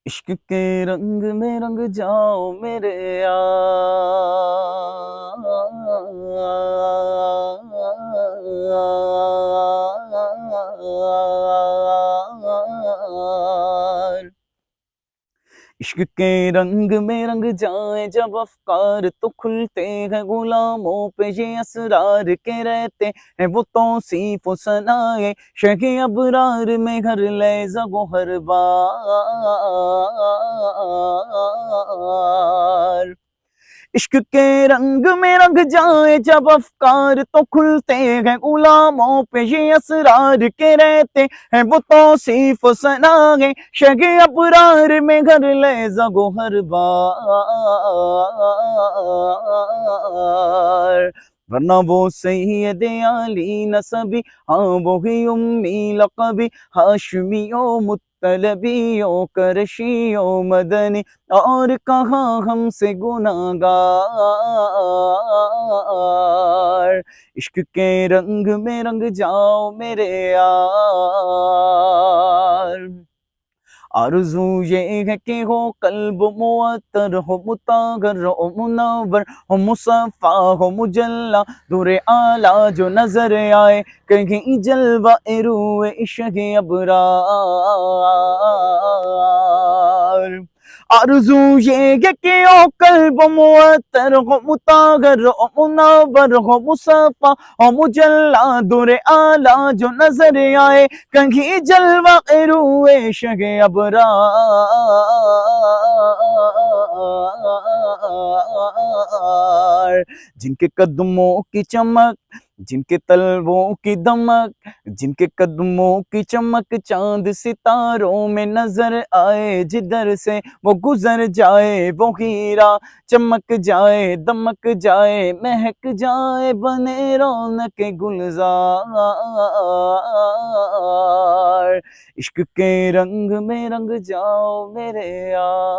इश्क के रंग में रंग जाओ मेरे यार। इश्क के रंग में रंग जाए जब अफकार तो खुलते हैं गुलामों पे ये असरार के रहते हैं वो तौसीफ सनाए शगे अबरार में घर ले जगो हर बार। इश्क के रंग में रंग जाए जब अफकार तो खुलते हैं गुलामों पे ये असरार के रहते हैं वो तौसीफ सनाए शगे अबरार में घर ले जगो हर बार। वरना वो सैयद आली नसबी, हाँ वो ही उम्मी लक़बी, हाशमियो मुत्तलबियो करशियो मदनी, और कहाँ हमसे गुनाहगार। इश्क के रंग में रंग जाओ मेरे यार। आरज़ू ये है कि हो कल्ब मुअत्तर हो मुतागर हो मुनव्वर हो मुसफ़ा हो मुजल्ला दूरे आला जो नजर आए कहीं जलवा रूए इश्क़ अबरार। आरज़ू ये है कि ओ कल्ब मुअत्तर हो मुतागर हो मुनव्वर हो मुसफ़ा हो मुजल्ला दूरे आला जो नजर आए कहीं जलवा रूए शगे अबरार। जिनके कदमों की चमक, जिनके तलवों की दमक, जिनके कदमों की चमक चांद सितारों में नजर आए जिधर से वो गुजर जाए वो हीरा चमक जाए दमक जाए महक जाए बने रौनक गुलजार। इश्क के रंग में रंग जाओ मेरे यार।